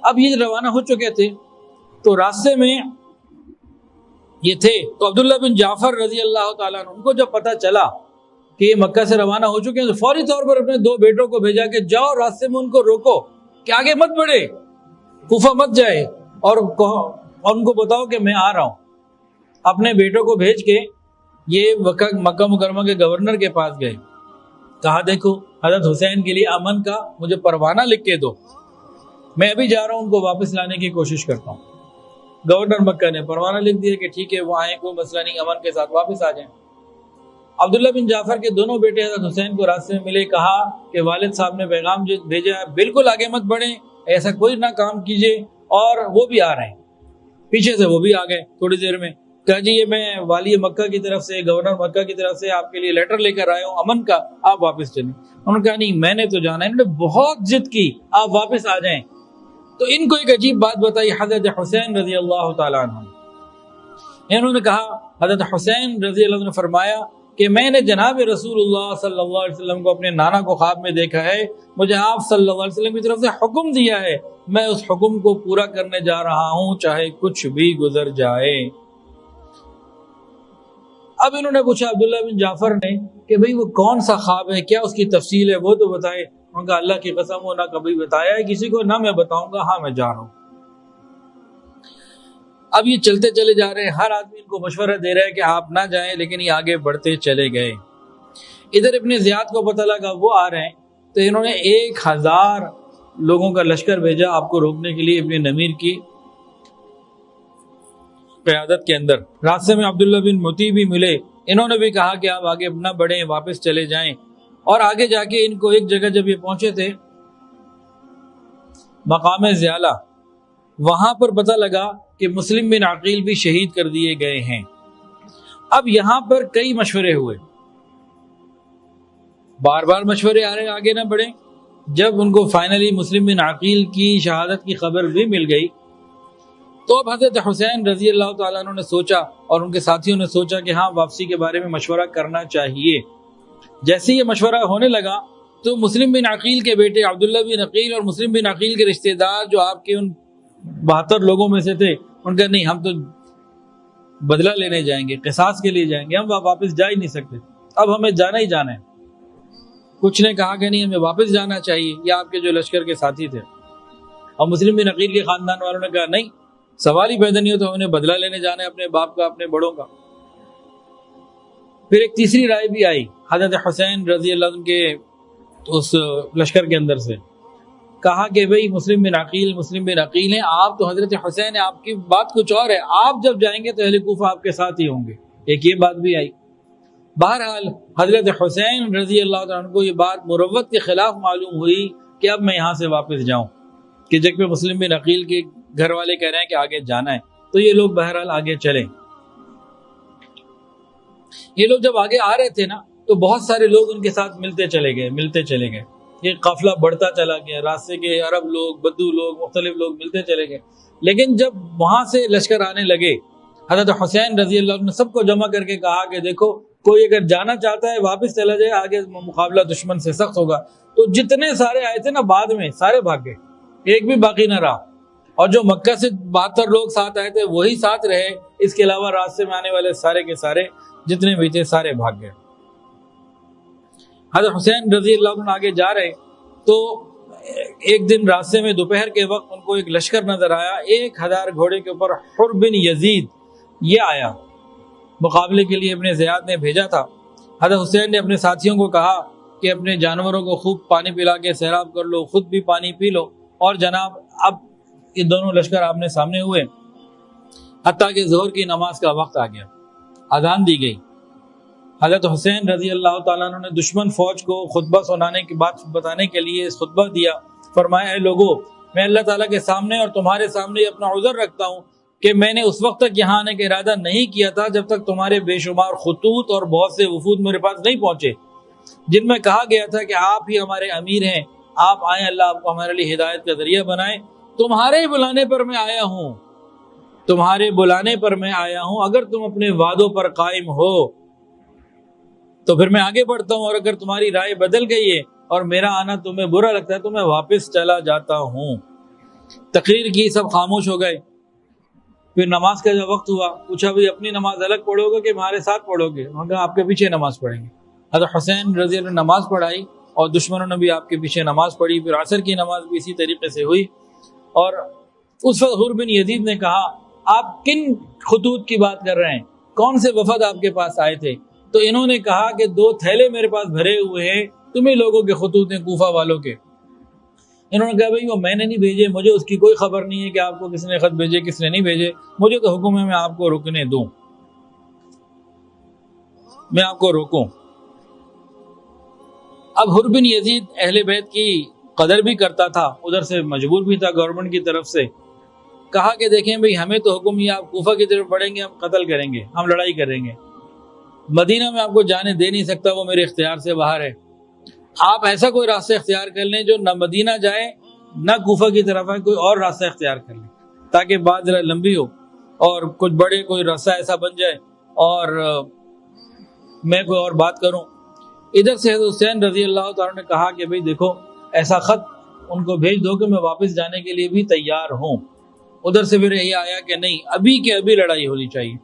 اب یہ روانہ ہو چکے تھے تو راستے میں یہ تھے، تو عبداللہ بن جعفر رضی اللہ تعالیٰ عنہ، ان کو جب پتہ چلا کہ یہ مکہ سے روانہ ہو چکے ہیں تو فوری طور پر اپنے 2 بیٹوں کو بھیجا کہ جاؤ راستے میں ان کو روکو کہ آگے مت بڑھے، کوفہ مت جائے، اور ان کو بتاؤ کہ میں آ رہا ہوں۔ اپنے بیٹوں کو بھیج کے یہ مکہ مکرمہ کے گورنر کے پاس گئے، کہا دیکھو حضرت حسین کے لیے امن کا مجھے پروانہ لکھ کے دو، میں ابھی جا رہا ہوں ان کو واپس لانے کی کوشش کرتا ہوں۔ گورنر مکہ نے پروانہ لکھ دیا کہ ٹھیک ہے وہ آئیں، کوئی مسئلہ نہیں، امن کے ساتھ واپس آ جائیں۔ عبداللہ بن جعفر کے دونوں بیٹے حضرت حسین کو راستے میں ملے، کہا کہ والد صاحب نے پیغام بھیجا ہے، بالکل آگے مت بڑھیں، ایسا کوئی نہ کام کیجیے، اور وہ بھی آ رہے ہیں۔ پیچھے سے وہ بھی آ گئے تھوڑی دیر میں، کہا جی یہ میں والی مکہ کی طرف سے، گورنر مکہ کی طرف سے آپ کے لیے لیٹر لے کر آیا ہوں امن کا، آپ واپس چلیں۔ انہوں نے کہا نہیں میں نے تو جانا ہے، انہوں نے بہت ضد کی آپ واپس آ جائیں۔ تو ان کو ایک عجیب بات بتائی حضرت حسین رضی اللہ تعالیٰ عنہ، انہوں نے کہا، حضرت حسین رضی اللہ عنہ نے فرمایا کہ میں نے جناب رسول اللہ صلی اللہ علیہ وسلم کو اپنے نانا کو خواب میں دیکھا ہے، مجھے آپ صلی اللہ علیہ وسلم کی طرف سے حکم دیا ہے، میں اس حکم کو پورا کرنے جا رہا ہوں چاہے کچھ بھی گزر جائے۔ اب انہوں نے پوچھا عبداللہ بن جعفر نے کہ بھئی وہ کون سا خواب ہے، کیا اس کی تفصیل ہے، وہ تو بتائے۔ انہوں نے کہا اللہ کی قسم وہ نہ کبھی بتایا ہے کسی کو، نہ میں بتاؤں گا، ہاں میں جا رہا ہوں۔ اب یہ چلتے چلے جا رہے ہیں، ہر آدمی ان کو مشورہ دے رہا ہے کہ آپ نہ جائیں، لیکن یہ آگے بڑھتے چلے گئے۔ ادھر ابن زیاد کو پتہ لگا وہ آ رہے ہیں، تو انہوں نے 1000 لوگوں کا لشکر بھیجا آپ کو روکنے کے لیے ابن نمیر کی قیادت کے اندر۔ راستے میں عبداللہ بن مطیع بھی ملے، انہوں نے بھی کہا کہ آپ آگے نہ بڑھیں، واپس چلے جائیں۔ اور آگے جا کے ان کو ایک جگہ جب یہ پہنچے تھے مقام زیالہ، وہاں پر پتہ لگا کہ مسلم بن عقیل بھی شہید کر دیے گئے ہیں۔ اب یہاں پر کئی مشورے ہوئے، بار بار مشورے آ رہے آگے نہ بڑھیں۔ جب ان کو فائنلی مسلم بن عقیل کی شہادت کی خبر بھی مل گئی تو اب حضرت حسین رضی اللہ تعالیٰ عنہ نے سوچا اور ان کے ساتھیوں نے سوچا کہ ہاں واپسی کے بارے میں مشورہ کرنا چاہیے۔ جیسے یہ مشورہ ہونے لگا تو مسلم بن عقیل کے بیٹے عبداللہ بن عقیل اور مسلم بن عقیل کے رشتہ دار جو آپ کے ان 72 لوگوں میں سے تھے، ان کا نہیں ہم تو بدلہ لینے جائیں گے، قصاص کے لیے جائیں گے، ہم واپس جا ہی نہیں سکتے، اب ہمیں جانا ہی جانا ہے۔ کچھ نے کہا کہ نہیں ہمیں واپس جانا چاہیے، یہ آپ کے جو لشکر کے ساتھی تھے۔ اور مسلم بن عقیل کے خاندان والوں نے کہا نہیں، سوال ہی پیدا نہیں ہو تو ہم نے بدلہ لینے جانا ہے اپنے باپ کا، اپنے بڑوں کا۔ پھر ایک تیسری رائے بھی آئی حضرت حسین رضی اللہ عنہ کے اس لشکر کے اندر سے، کہا کہ بھئی مسلم بن عقیل ہیں، آپ تو حضرت حسین ہیں، آپ کی بات کچھ اور ہے، آپ جب جائیں گے تو اہل کوفہ آپ کے ساتھ ہی ہوں گے، ایک یہ بات بھی آئی۔ بہرحال حضرت حسین رضی اللہ عنہ کو یہ بات مروت کے خلاف معلوم ہوئی کہ اب میں یہاں سے واپس جاؤں، کہ جب پہ مسلم بن عقیل کے گھر والے کہہ رہے ہیں کہ آگے جانا ہے، تو یہ لوگ بہرحال آگے چلیں۔ یہ لوگ جب آگے آ رہے تھے نا تو بہت سارے لوگ ان کے ساتھ ملتے چلے گئے، یہ قافلہ بڑھتا چلا گیا، راستے کے عرب لوگ، بدو لوگ، مختلف لوگ ملتے چلے گئے۔ لیکن جب وہاں سے لشکر آنے لگے، حضرت حسین رضی اللہ عنہ نے سب کو جمع کر کے کہا کہ دیکھو کوئی اگر جانا چاہتا ہے واپس چلا جائے، آگے مقابلہ دشمن سے سخت ہوگا۔ تو جتنے سارے آئے تھے نا بعد میں سارے بھاگ گئے، ایک بھی باقی نہ رہا، اور جو مکہ سے 72 لوگ ساتھ آئے تھے وہی ساتھ رہے، اس کے علاوہ راستے میں آنے والے سارے کے سارے جتنے بھی تھے سارے بھاگ گئے۔ حضرت حسین رضی اللہ عنہ آگے جا رہے تو ایک دن راستے میں دوپہر کے وقت ان کو ایک لشکر نظر آیا، 1000 گھوڑے کے اوپر حر بن یزید یہ آیا، مقابلے کے لیے ابن زیاد نے بھیجا تھا۔ حضرت حسین نے اپنے ساتھیوں کو کہا کہ اپنے جانوروں کو خوب پانی پلا کے سیراب کر لو، خود بھی پانی پی لو، اور جناب اب یہ دونوں لشکر آپ نے سامنے ہوئے، حتیٰ کہ ظہر کی نماز کا وقت آ گیا، اذان دی گئی۔ حضرت حسین رضی اللہ تعالیٰ عنہ نے دشمن فوج کو خطبہ سنانے کی بات بتانے کے لیے خطبہ دیا، فرمایا اے لوگو، میں اللہ تعالیٰ کے سامنے اور تمہارے سامنے اپنا عذر رکھتا ہوں کہ میں نے اس وقت تک یہاں آنے کا ارادہ نہیں کیا تھا جب تک تمہارے بے شمار خطوط اور بہت سے وفود میرے پاس نہیں پہنچے، جن میں کہا گیا تھا کہ آپ ہی ہمارے امیر ہیں، آپ آئیں، اللہ آپ کو ہمارے لیے ہدایت کا ذریعہ بنائے۔ تمہارے بلانے پر میں آیا ہوں، تمہارے بلانے پر میں آیا ہوں، اگر تم اپنے وعدوں پر قائم ہو تو پھر میں آگے بڑھتا ہوں، اور اگر تمہاری رائے بدل گئی ہے اور میرا آنا تمہیں برا لگتا ہے تو میں واپس چلا جاتا ہوں۔ تقریر کی، سب خاموش ہو گئے. پھر نماز کا جب وقت ہوا، پوچھا بھائی اپنی نماز الگ پڑھو گے کہ ہمارے ساتھ پڑھو گے؟ انہوں نے کہا آپ کے پیچھے نماز پڑھیں گے. حضرت حسین رضی اللہ عنہ نماز پڑھائی اور دشمنوں نے بھی آپ کے پیچھے نماز پڑھی. پھر عصر کی نماز بھی اسی طریقے سے ہوئی. اور اس وقت حر بن یزید نے کہا آپ کن خطوط کی بات کر رہے ہیں، کون سے وفد آپ کے پاس آئے تھے؟ تو انہوں نے کہا کہ 2 تھیلے میرے پاس بھرے ہوئے ہیں تمہیں لوگوں کے خطوط ہیں، کوفہ والوں کے. انہوں نے کہا بھائی وہ میں نے نہیں بھیجے، مجھے اس کی کوئی خبر نہیں ہے کہ آپ کو کس نے خط بھیجے کس نے نہیں بھیجے، مجھے تو حکم ہے میں آپ کو رکنے دوں، میں آپ کو روکوں. اب حر بن یزید اہل بیت کی قدر بھی کرتا تھا، ادھر سے مجبور بھی تھا گورنمنٹ کی طرف سے. کہا کہ دیکھیں بھئی ہمیں تو حکم یہ آپ کوفہ کی طرف بڑھیں گے، ہم قتل کریں گے، ہم لڑائی کریں گے. مدینہ میں آپ کو جانے دے نہیں سکتا، وہ میرے اختیار سے باہر ہے. آپ ایسا کوئی راستہ اختیار کر لیں جو نہ مدینہ جائے نہ کوفہ کی طرف آئے، کوئی اور راستہ اختیار کر لیں تاکہ بات ذرا لمبی ہو اور کچھ بڑے کوئی راستہ ایسا بن جائے اور میں کوئی اور بات کروں. ادھر سے حضرت حسین رضی اللہ تعالیٰ نے کہا کہ بھئی دیکھو ایسا خط ان کو بھیج دو کہ میں واپس جانے کے لیے بھی تیار ہوں. ادھر سے پھر یہ آیا کہ نہیں، ابھی کے ابھی لڑائی ہونی چاہیے.